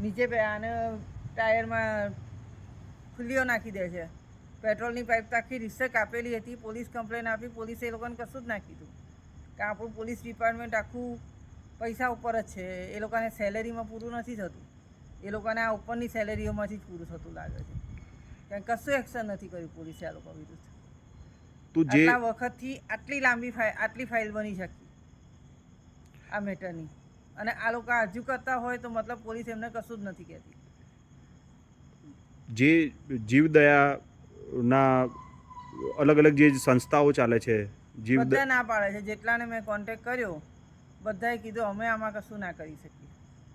નીચે આને ટાયરમાં ખુલ્લીઓ નાખી દે છે. પેટ્રોલની પાઇપ તો આખી રીસે કાપેલી હતી. પોલીસ કમ્પ્લેન આપી, પોલીસે એ લોકોને કશું જ ના કીધું કે આપણું પોલીસ ડિપાર્ટમેન્ટ આખું પૈસા ઉપર જ છે. એ લોકોને સેલેરીમાં પૂરું નથી થતું. એ લોકોને આ ઉપરની સેલેરીઓમાંથી જ પૂરું થતું લાગે છે. કારણ કશું એક્શન નથી કર્યું પોલીસે આ લોકો વિરુદ્ધ. આટલા વખતથી આટલી લાંબી આટલી ફાઇલ બની શકી આ મેટરની, અને આ લોકો હજુ કરતા હોય તો મતલબ પોલીસ એમને કશું જ નથી કહેતી. જે જીવદયાના અલગ અલગ જે સંસ્થાઓ ચાલે છે, બધા ના પાડે છે. જેટલાને મેં કોન્ટેક્ટ કર્યો બધાએ કીધું અમે આમાં કશું ના કરી શકીએ.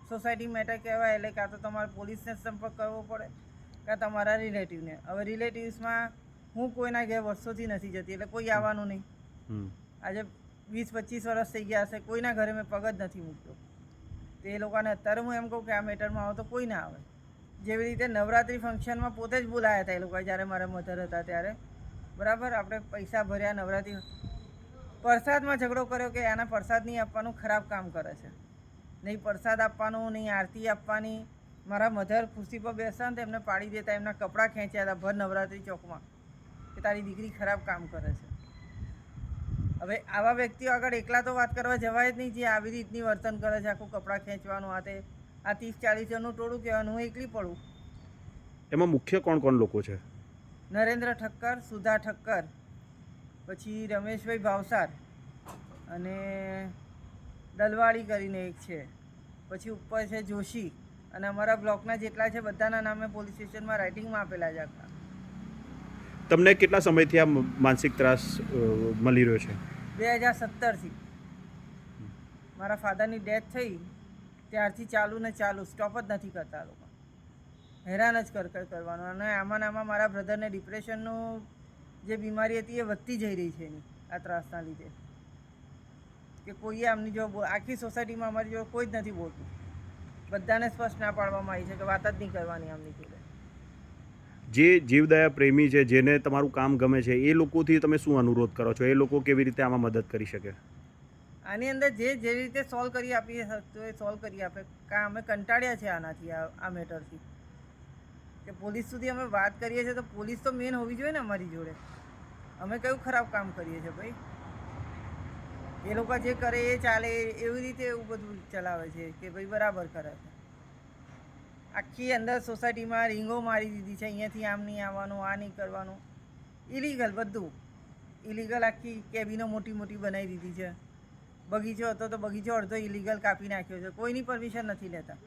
સોસાયટી મેટર કહેવાય એટલે કાં તો તમારે પોલીસને સંપર્ક કરવો પડે, કાં તમારા રિલેટિવને. હવે રિલેટિવ્સમાં હું કોઈના ઘેર વર્ષોથી નથી જતી, એટલે કોઈ આવવાનું નહીં. આજે 20-25 વર્ષ થઈ ગયા હશે, કોઈના ઘરે મેં પગ જ નથી મૂકતો. તો એ લોકોને અત્યારે હું એમ કહું કે આ મેટરમાં આવો તો કોઈ ના આવે. જેવી રીતે નવરાત્રિ ફંક્શનમાં પોતે જ બોલાયા હતા એ લોકો, જ્યારે મારા મધર હતા ત્યારે. બરાબર, આપણે પૈસા ભર્યા નવરાત્રિ, પ્રસાદમાં ઝઘડો કર્યો કે આના પ્રસાદ નહીં આપવાનું, ખરાબ કામ કરે છે. નહીં પ્રસાદ આપવાનું, નહીં આરતી આપવાની. મારા મધર ખુરશી પર બેસતા ને તો એમને પાડી દેતા, એમના કપડાં ખેંચ્યા હતા ભર નવરાત્રિ ચોકમાં કે તારી દીકરી ખરાબ કામ કરે છે. હવે આવા વ્યક્તિઓ આગળ એકલા તો વાત કરવા જવાય જ નહીં, જે આવી રીતની વર્તન કરે છે. આખું કપડાં ખેંચવાનું, આ 30-40 જણનું ટોળું કહેવાનું, હું એકલી પડું. એમાં મુખ્ય કોણ કોણ લોકો છે? નરેન્દ્ર ઠક્કર, સુધા ઠક્કર, પછી રમેશભાઈ ભાવસાર, અને દલવાડી કરીને એક છે, પછી ઉપર છે જોશી, અને અમારા બ્લોકના જેટલા છે બધાના નામે પોલીસ સ્ટેશનમાં રાઇટિંગમાં આપેલા છે. આખા. તમને કેટલા સમયથી આ માનસિક ત્રાસ મળી રહ્યો છે? 2017થી. મારા ફાધરની ડેથ થઈ ત્યારથી ચાલુ ને ચાલુ, સ્ટોપ જ નથી કરતા લોકો. હેરાન જ કરવાનું. અને આમાં મારા બ્રધરને ડિપ્રેશનનું જે બીમારી હતી એ વધતી જઈ રહી છે એની આ ત્રાસના લીધે. કે કોઈએ આમની જો આખી સોસાયટીમાં અમારી જોડે કોઈ જ નથી બોલતું. બધાને સ્પષ્ટ ના પાડવામાં આવી છે કે વાત જ નહીં કરવાની આમની જોડે. જે જીવદયા પ્રેમી છે, જેને તમારું કામ ગમે છે, એ લોકોથી તમે શું અનુરોધ કરો છો? એ લોકો કેવી રીતે આમાં મદદ કરી શકે? આની અંદર જે રીતે સોલ્વ કરી આપીએ તો એ સોલ્વ કરી આપે. અમે કંટાળ્યા છે આનાથી, આ મેટરથી. કે પોલીસ સુધી અમે વાત કરીએ છીએ તો પોલીસ તો મેન હોવી જોઈએ ને અમારી જોડે. અમે કયું ખરાબ કામ કરીએ છીએ ભાઈ? એ લોકો જે કરે એ ચાલે એવી રીતે એવું બધું ચલાવે છે કે ભાઈ બરાબર કરે છે. આખી અંદર સોસાયટીમાં રીંગો મારી દીધી છે, અહીંયાથી આમ નહીં આવવાનું, આ નહીં કરવાનું. ઇલીગલ બધું ઇલીગલ. આખી કેબિનો મોટી મોટી બનાવી દીધી છે. બગીચો હતો તો બગીચો અડધો ઇલીગલ કાપી નાખ્યો છે. કોઈની પરમિશન નથી લેતા.